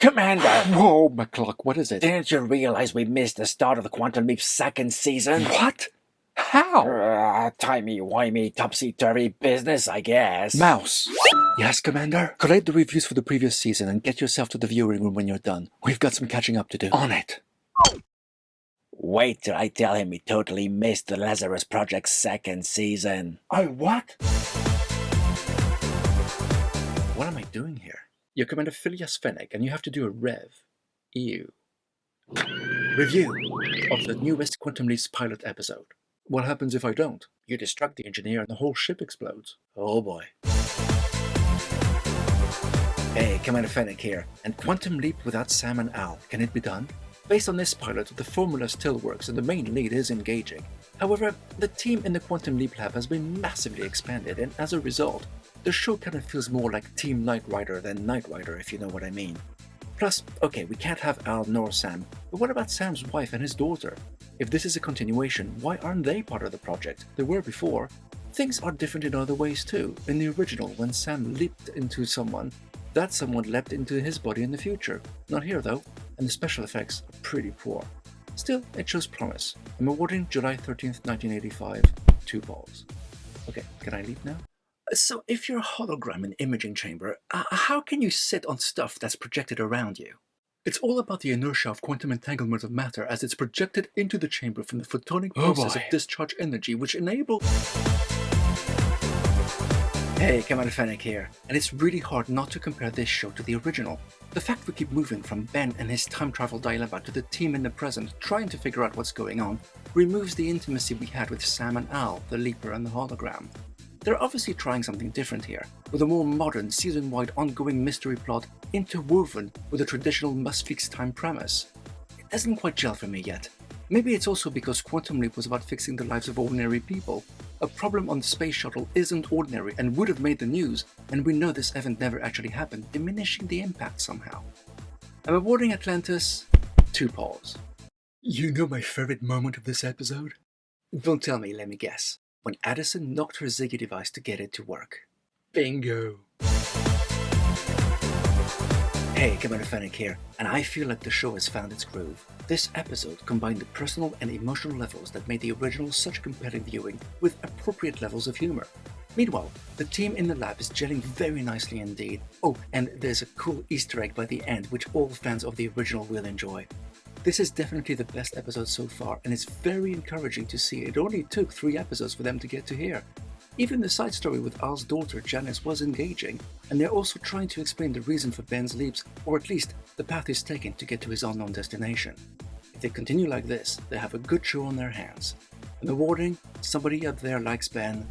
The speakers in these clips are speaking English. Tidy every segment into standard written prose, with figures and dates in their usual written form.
Commander! Whoa, McCluck, what is it? Didn't you realize we missed the start of the Quantum Leap's second season? What? How? Timey-wimey, topsy-turvy business, I guess. Mouse! Yes, Commander? Collate the reviews for the previous season and get yourself to the viewing room when you're done. We've got some catching up to do. On it! Wait till I tell him we totally missed the Lazarus Project's second season. Oh, what? What am I doing here? You're Commander Phileas Fennec, and you have to do a rev. Ew. Review of the newest Quantum Leap's pilot episode. What happens if I don't? You distract the engineer and the whole ship explodes. Oh boy. Hey, Commander Fennec here. And Quantum Leap without Sam and Al, can it be done? Based on this pilot, the formula still works and the main lead is engaging. However, the team in the Quantum Leap lab has been massively expanded, and as a result, the show kind of feels more like Team Knight Rider than Knight Rider, if you know what I mean. Plus, okay, we can't have Al nor Sam, but what about Sam's wife and his daughter? If this is a continuation, why aren't they part of the project? They were before. Things are different in other ways too. In the original, when Sam leaped into someone, that someone leapt into his body in the future. Not here though, and the special effects are pretty poor. Still, it shows promise. I'm awarding July 13th, 1985, 2 balls. Okay, can I leave now? So if you're a hologram in imaging chamber, how can you sit on stuff that's projected around you? It's all about the inertia of quantum entanglement of matter as it's projected into the chamber from the photonic process of discharge energy, which enable... Hey, Commander Fennec here, and it's really hard not to compare this show to the original. The fact we keep moving from Ben and his time travel dilemma to the team in the present trying to figure out what's going on removes the intimacy we had with Sam and Al, the Leaper and the hologram. They're obviously trying something different here, with a more modern, season-wide ongoing mystery plot interwoven with a traditional must-fix-time premise. It doesn't quite gel for me yet. Maybe it's also because Quantum Leap was about fixing the lives of ordinary people. A problem on the space shuttle isn't ordinary and would have made the news, and we know this event never actually happened, diminishing the impact somehow. I'm awarding Atlantis 2 paws. You know my favorite moment of this episode? Don't tell me, let me guess. When Addison knocked her Ziggy device to get it to work. Bingo! Hey, Commander Fennec here, and I feel like the show has found its groove. This episode combined the personal and emotional levels that made the original such compelling viewing with appropriate levels of humor. Meanwhile, the team in the lab is gelling very nicely indeed. Oh, and there's a cool Easter egg by the end which all fans of the original will enjoy. This is definitely the best episode so far, and it's very encouraging to see it only took 3 episodes for them to get to here. Even the side story with Al's daughter Janice was engaging, and they're also trying to explain the reason for Ben's leaps, or at least the path he's taken to get to his unknown destination. If they continue like this, they have a good show on their hands. I'm awarding Somebody Up There Likes Ben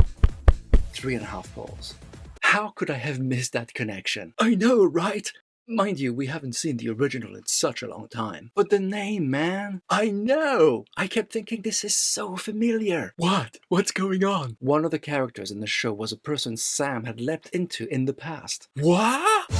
3.5 balls. How could I have missed that connection? I know, right? Mind you, we haven't seen the original in such a long time. But the name, man! I know! I kept thinking this is so familiar. What? What's going on? One of the characters in the show was a person Sam had leapt into in the past. What?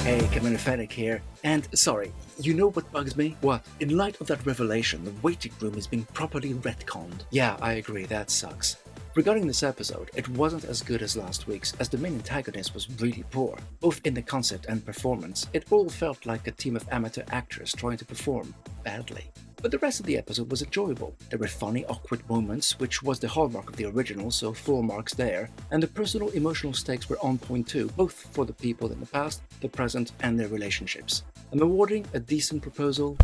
Hey, Commander Fennec here. And, sorry, you know what bugs me? What? In light of that revelation, the waiting room is being properly retconned. Yeah, I agree, that sucks. Regarding this episode, it wasn't as good as last week's, as the main antagonist was really poor. Both in the concept and performance, it all felt like a team of amateur actors trying to perform badly. But the rest of the episode was enjoyable. There were funny, awkward moments, which was the hallmark of the original, so 4 marks there, and the personal emotional stakes were on point too, both for the people in the past, the present, and their relationships. I'm awarding a decent proposal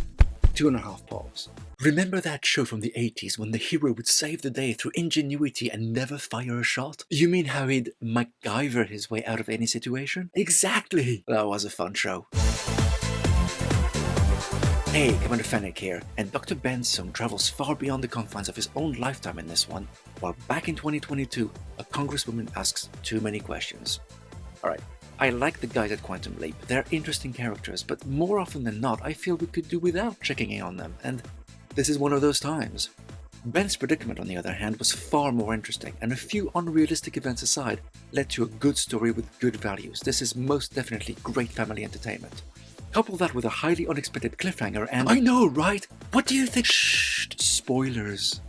2.5 paws. Remember that show from the 80s when the hero would save the day through ingenuity and never fire a shot? You mean how he'd MacGyver his way out of any situation? Exactly! That was a fun show. Hey, Commander Fennec here, and Dr. Benson travels far beyond the confines of his own lifetime in this one, while back in 2022, a congresswoman asks too many questions. Alright, I like the guys at Quantum Leap, they're interesting characters, but more often than not I feel we could do without checking in on them, and this is one of those times. Ben's predicament, on the other hand, was far more interesting, and a few unrealistic events aside, led to a good story with good values. This is most definitely great family entertainment. Couple that with a highly unexpected cliffhanger and... I know, right? What do you think? Shh, spoilers.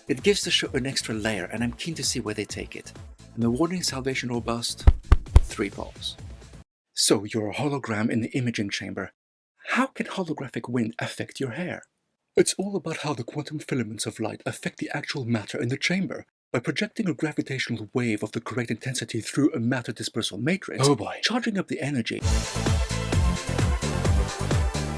It gives the show an extra layer, and I'm keen to see where they take it. I'm awarding Salvation or Bust 3 balls. So you're a hologram in the imaging chamber. How can holographic wind affect your hair? It's all about how the quantum filaments of light affect the actual matter in the chamber. By projecting a gravitational wave of the correct intensity through a matter dispersal matrix, Oh boy. charging up the energy.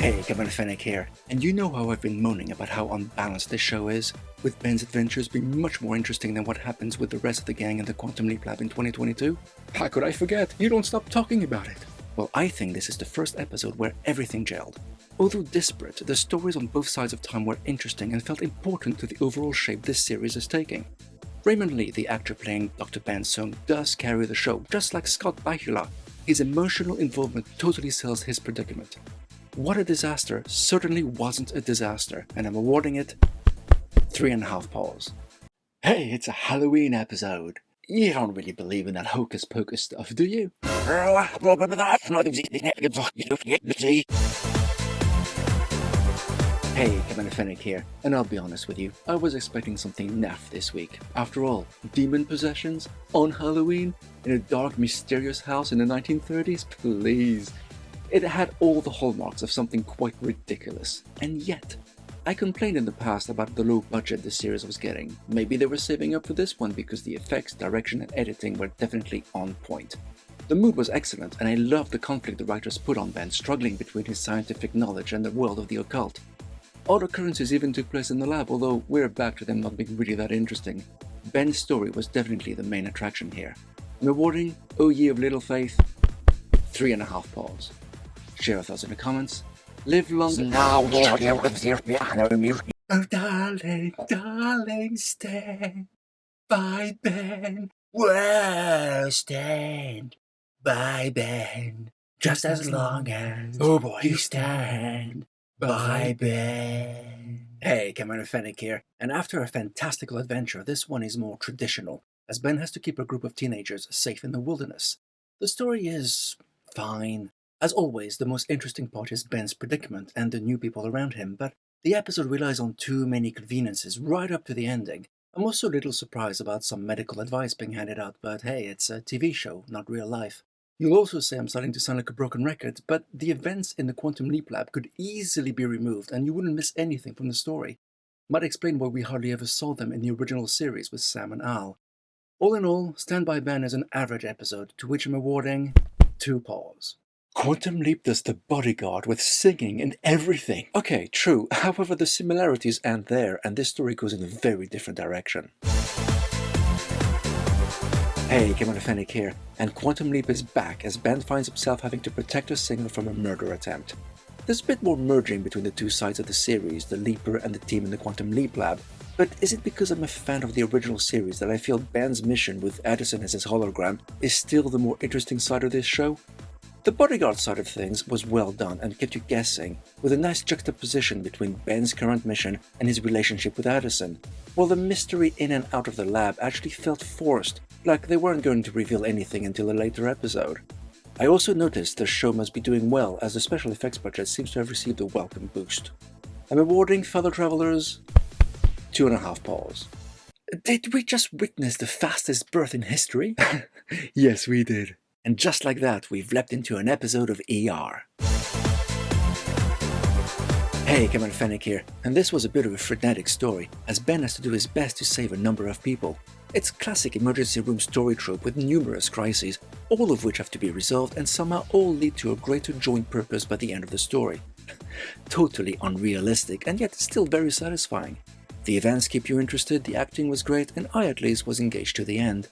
Hey, Commander Fennec here, and you know how I've been moaning about how unbalanced this show is, with Ben's adventures being much more interesting than what happens with the rest of the gang in the Quantum Leap Lab in 2022? How could I forget? You don't stop talking about it! Well, I think this is the first episode where everything gelled. Although disparate, the stories on both sides of time were interesting and felt important to the overall shape this series is taking. Raymond Lee, the actor playing Dr. Ben Sung, does carry the show, just like Scott Bakula. His emotional involvement totally sells his predicament. What a Disaster certainly wasn't a disaster, and I'm awarding it 3.5 paws. Hey, it's a Halloween episode. You don't really believe in that hocus pocus stuff, do you? Hey, Commander Fennec here, and I'll be honest with you, I was expecting something naff this week. After all, demon possessions on Halloween in a dark, mysterious house in the 1930s? Please. It had all the hallmarks of something quite ridiculous, and yet, I complained in the past about the low budget the series was getting. Maybe they were saving up for this one because the effects, direction, and editing were definitely on point. The mood was excellent, and I loved the conflict the writers put on Ben, struggling between his scientific knowledge and the world of the occult. Odd occurrences even took place in the lab, although we're back to them not being really that interesting. Ben's story was definitely the main attraction here. I'm awarding O Ye of Little Faith 3.5 paws. Share your thoughts in the comments. Live long. Oh, darling, darling, stand by Ben. Whoa, stand by Ben. Just as long as you stand by Ben. Hey, Commander Fennec here, and after a fantastical adventure, this one is more traditional, as Ben has to keep a group of teenagers safe in the wilderness. The story is fine. As always, the most interesting part is Ben's predicament and the new people around him, but the episode relies on too many conveniences right up to the ending. I'm also a little surprised about some medical advice being handed out, but hey, it's a TV show, not real life. You'll also say I'm starting to sound like a broken record, but the events in the Quantum Leap Lab could easily be removed and you wouldn't miss anything from the story. Might explain why we hardly ever saw them in the original series with Sam and Al. All in all, Stand By Ben is an average episode, to which I'm awarding 2 paws. Quantum Leap does The Bodyguard with singing and everything. Okay, true. However, the similarities end there, and this story goes in a very different direction. Hey, Commander Fennec here, and Quantum Leap is back as Ben finds himself having to protect a singer from a murder attempt. There's a bit more merging between the two sides of the series, the Leaper and the team in the Quantum Leap Lab, but is it because I'm a fan of the original series that I feel Ben's mission with Addison as his hologram is still the more interesting side of this show? The Bodyguard side of things was well done and kept you guessing, with a nice juxtaposition between Ben's current mission and his relationship with Addison, while the mystery in and out of the lab actually felt forced, like they weren't going to reveal anything until a later episode. I also noticed the show must be doing well, as the special effects budget seems to have received a welcome boost. I'm awarding fellow travelers 2.5 paws. Did we just witness the fastest birth in history? Yes, we did. And just like that, we've leapt into an episode of ER. Hey, Commander Fennec here, and this was a bit of a frenetic story, as Ben has to do his best to save a number of people. It's classic emergency room story trope with numerous crises, all of which have to be resolved and somehow all lead to a greater joint purpose by the end of the story. Totally unrealistic, and yet still very satisfying. The events keep you interested, the acting was great, and I at least was engaged to the end.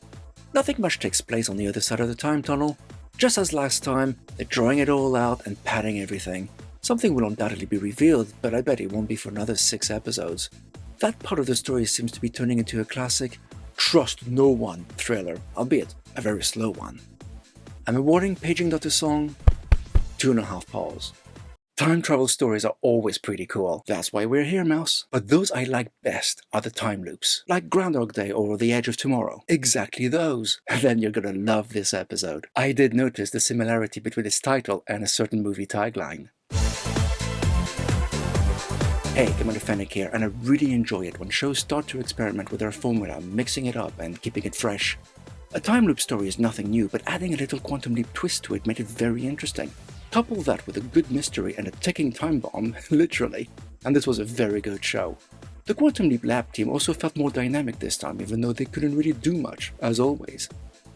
Nothing much takes place on the other side of the time tunnel. Just as last time, they're drawing it all out and padding everything. Something will undoubtedly be revealed, but I bet it won't be for another 6 episodes. That part of the story seems to be turning into a classic trust no one thriller, albeit a very slow one. I'm awarding Paging Dr. Song 2.5 paws. Time travel stories are always pretty cool, that's why we're here, Mouse. But those I like best are the time loops, like Groundhog Day or The Edge of Tomorrow. Exactly those. Then you're gonna love this episode. I did notice the similarity between its title and a certain movie tagline. Hey, Commander Fennec here, and I really enjoy it when shows start to experiment with their formula, mixing it up and keeping it fresh. A time loop story is nothing new, but adding a little quantum leap twist to it made it very interesting. Couple that with a good mystery and a ticking time bomb, literally, and this was a very good show. The Quantum Leap Lab team also felt more dynamic this time, even though they couldn't really do much, as always.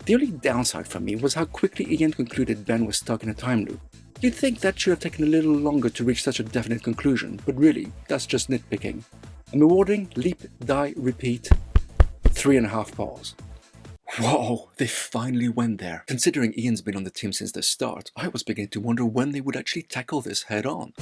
The only downside for me was how quickly Ian concluded Ben was stuck in a time loop. You'd think that should have taken a little longer to reach such a definite conclusion, but really, that's just nitpicking. I'm awarding Leap, Die, Repeat 3.5 balls. Whoa, they finally went there. Considering Ian's been on the team since the start, I was beginning to wonder when they would actually tackle this head on.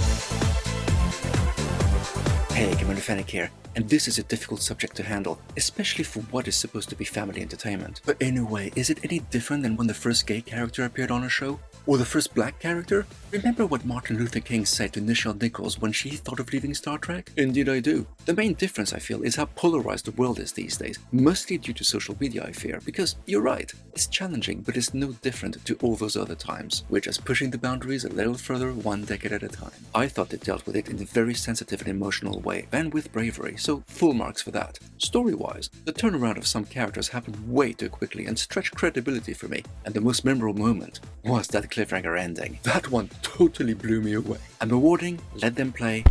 Hey, Commander Fennec here, and this is a difficult subject to handle, especially for what is supposed to be family entertainment. But anyway, is it any different than when the first gay character appeared on a show? Or the first black character? Remember what Martin Luther King said to Nichelle Nichols when she thought of leaving Star Trek? Indeed I do. The main difference, I feel, is how polarized the world is these days, mostly due to social media, I fear, because you're right, it's challenging, but it's no different to all those other times. We're just pushing the boundaries a little further, one decade at a time. I thought they dealt with it in a very sensitive and emotional way, and with bravery, so full marks for that. Story-wise, the turnaround of some characters happened way too quickly and stretched credibility for me, and the most memorable moment was that cliffhanger ending. That one totally blew me away. I'm awarding Let Them Play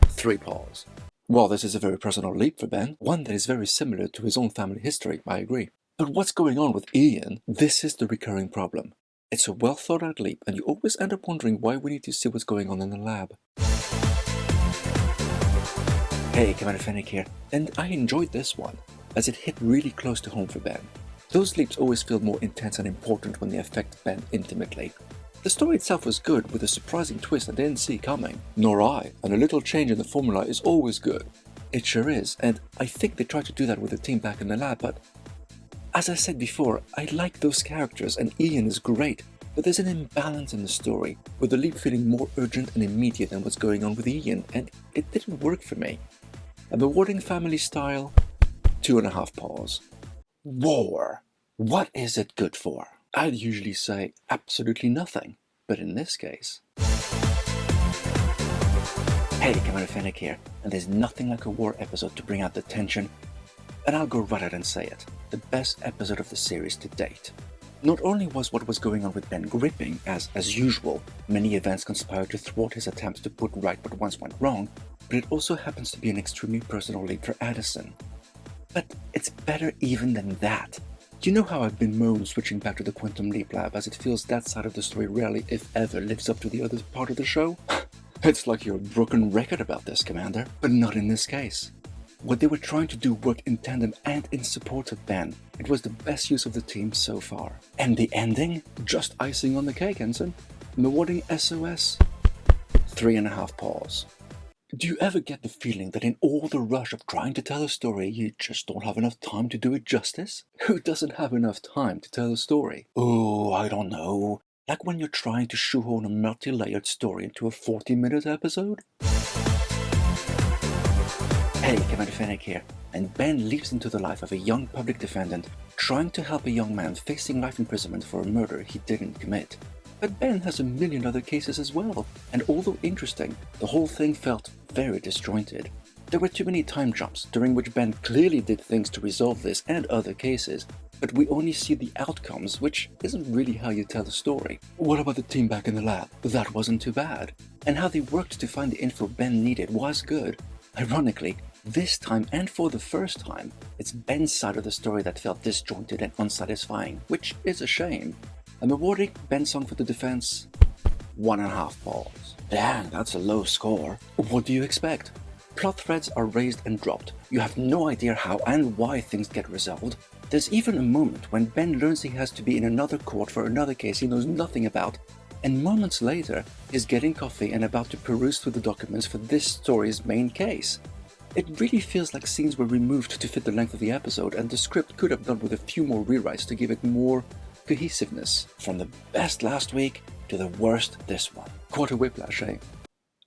3 paws. Well, this is a very personal leap for Ben, one that is very similar to his own family history, I agree. But what's going on with Ian? This is the recurring problem. It's a well thought out leap, and you always end up wondering why we need to see what's going on in the lab. Hey, Commander Fennec here, and I enjoyed this one, as it hit really close to home for Ben. Those leaps always feel more intense and important when they affect Ben intimately. The story itself was good, with a surprising twist I didn't see coming. Nor I, and a little change in the formula is always good. It sure is, and I think they tried to do that with the team back in the lab, but as I said before, I like those characters and Ian is great, but there's an imbalance in the story, with the leap feeling more urgent and immediate than what's going on with Ian, and it didn't work for me. I'm awarding family style 2.5 paws. War. What is it good for? I'd usually say absolutely nothing, but in this case... Hey, Commander Fennec here, and there's nothing like a war episode to bring out the tension, and I'll go right out and say it, the best episode of the series to date. Not only was what was going on with Ben gripping, as usual, many events conspired to thwart his attempts to put right what once went wrong, but it also happens to be an extremely personal leap for Addison. But it's better even than that. You know how I've been moaned switching back to the Quantum Leap Lab, as it feels that side of the story rarely, if ever, lives up to the other part of the show? It's like you're a broken record about this, Commander, but not in this case. What they were trying to do worked in tandem and in support of Ben. It was the best use of the team so far. And the ending? Just icing on the cake, Ensign. I'm awarding S.O.S 3.5 paws. Do you ever get the feeling that in all the rush of trying to tell a story, you just don't have enough time to do it justice? Who doesn't have enough time to tell a story? Oh, I don't know. Like when you're trying to shoehorn a multi-layered story into a 40-minute episode? Hey, Commander Fennec here, and Ben leaps into the life of a young public defendant trying to help a young man facing life imprisonment for a murder he didn't commit. But Ben has a million other cases as well, and although interesting, the whole thing felt very disjointed. There were too many time jumps, during which Ben clearly did things to resolve this and other cases, but we only see the outcomes, which isn't really how you tell a story. What about the team back in the lab? That wasn't too bad. And how they worked to find the info Ben needed was good. Ironically, this time, and for the first time, it's Ben's side of the story that felt disjointed and unsatisfying, which is a shame. I'm awarding Ben's song for the defense 1.5 balls. Dang, that's a low score. What do you expect? Plot threads are raised and dropped. You have no idea how and why things get resolved. There's even a moment when Ben learns he has to be in another court for another case he knows nothing about, and moments later, he's getting coffee and about to peruse through the documents for this story's main case. It really feels like scenes were removed to fit the length of the episode, and the script could have done with a few more rewrites to give it more cohesiveness. From the best last week to the worst this one. Quarter whiplash, eh?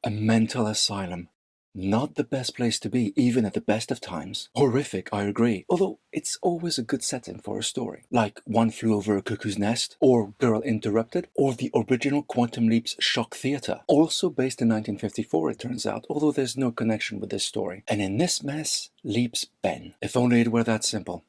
A mental asylum. Not the best place to be, even at the best of times. Horrific, I agree, although it's always a good setting for a story. Like One Flew Over a Cuckoo's Nest, or Girl Interrupted, or the original Quantum Leap's Shock Theatre. Also based in 1954, it turns out, although there's no connection with this story. And in this mess, leaps Ben. If only it were that simple.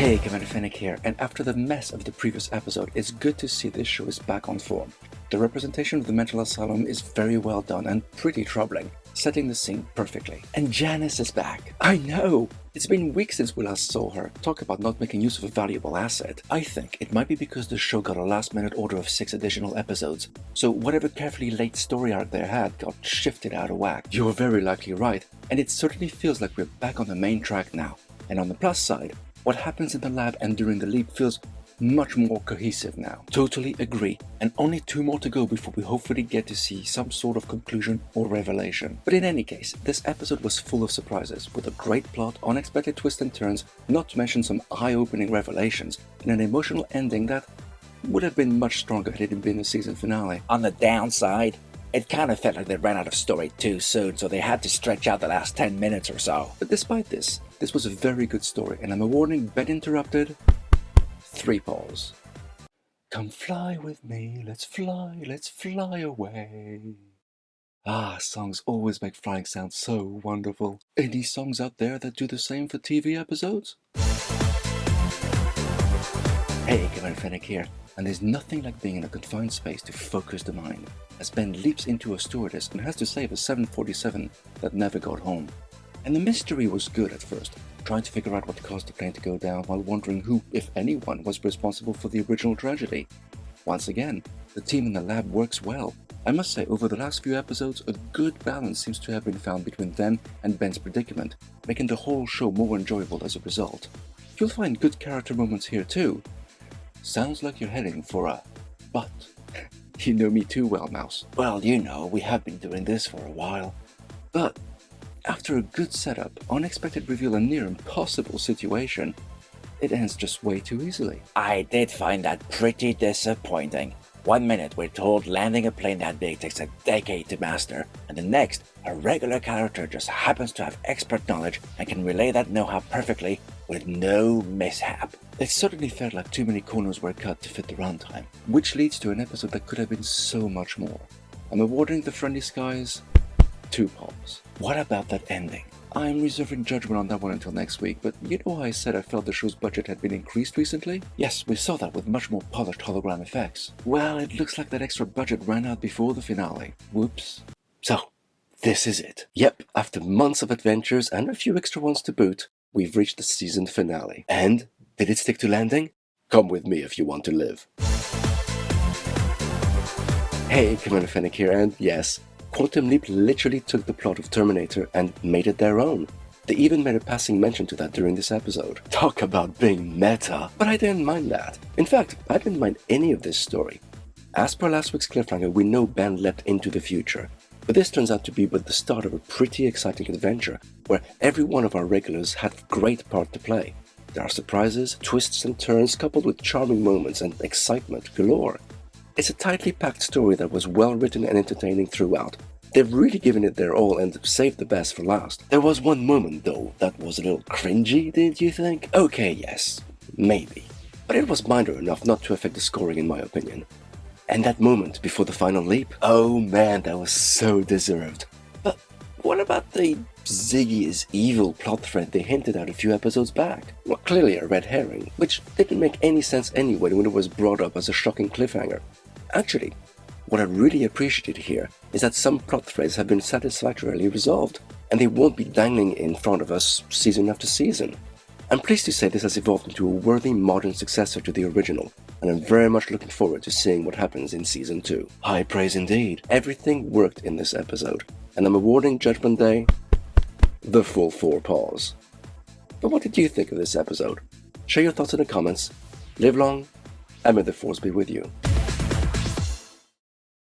Hey, Commander Fennec here, and after the mess of the previous episode, it's good to see this show is back on form. The representation of the mental asylum is very well done and pretty troubling, setting the scene perfectly. And Janice is back. I know! It's been weeks since we last saw her. Talk about not making use of a valuable asset. I think it might be because the show got a last-minute order of 6 additional episodes, so whatever carefully laid story arc they had got shifted out of whack. You're very likely right, and it certainly feels like we're back on the main track now. And on the plus side, what happens in the lab and during the leap feels much more cohesive now. Totally agree. And only 2 more to go before we hopefully get to see some sort of conclusion or revelation. But in any case, this episode was full of surprises, with a great plot, unexpected twists and turns, not to mention some eye-opening revelations, and an emotional ending that would have been much stronger had it been a season finale. On the downside, it kind of felt like they ran out of story too soon, so they had to stretch out the last 10 minutes or so. But despite this was a very good story, and I'm awarding Ben Interrupted 3 paws. Come fly with me, let's fly away. Ah, songs always make flying sound so wonderful. Any songs out there that do the same for TV episodes? Hey, Commander Fennec here, and there's nothing like being in a confined space to focus the mind, as Ben leaps into a stewardess and has to save a 747 that never got home. And the mystery was good at first, trying to figure out what caused the plane to go down while wondering who, if anyone, was responsible for the original tragedy. Once again, the team in the lab works well. I must say, over the last few episodes, a good balance seems to have been found between them and Ben's predicament, making the whole show more enjoyable as a result. You'll find good character moments here too. Sounds like you're heading for a but. You know me too well, Mouse. Well, you know, we have been doing this for a while. But after a good setup, unexpected reveal, and near impossible situation, it ends just way too easily. I did find that pretty disappointing. 1 minute we're told landing a plane that big takes a decade to master, and the next, a regular character just happens to have expert knowledge and can relay that know-how perfectly with no mishap. It certainly felt like too many corners were cut to fit the runtime, which leads to an episode that could have been so much more. I'm awarding The Friendly Skies 2 paws. What about that ending? I'm reserving judgment on that one until next week, but you know how I said I felt the show's budget had been increased recently? Yes, we saw that with much more polished hologram effects. Well, it looks like that extra budget ran out before the finale. Whoops. So, this is it. Yep, after months of adventures and a few extra ones to boot, we've reached the season finale. And did it stick to landing? Come with me if you want to live. Hey, Commander Fennec here, and yes, Quantum Leap literally took the plot of Terminator and made it their own. They even made a passing mention to that during this episode. Talk about being meta, but I didn't mind that. In fact, I didn't mind any of this story. As per last week's cliffhanger, we know Ben leapt into the future, but this turns out to be but the start of a pretty exciting adventure, where every one of our regulars had a great part to play. There are surprises, twists and turns coupled with charming moments and excitement galore. It's a tightly packed story that was well written and entertaining throughout. They've really given it their all and saved the best for last. There was one moment though that was a little cringy, didn't you think? Okay, yes, maybe. But it was minor enough not to affect the scoring in my opinion. And that moment before the final leap, oh man, that was so deserved. But what about the Ziggy is evil plot thread they hinted at a few episodes back? Well, clearly a red herring, which didn't make any sense anyway when it was brought up as a shocking cliffhanger. Actually, what I really appreciated here is that some plot threads have been satisfactorily resolved, and they won't be dangling in front of us season after season. I'm pleased to say this has evolved into a worthy modern successor to the original, and I'm very much looking forward to seeing what happens in Season 2. High praise indeed. Everything worked in this episode, and I'm awarding Judgment Day the full 4 paws. But what did you think of this episode? Share your thoughts in the comments. Live long, and may the Force be with you.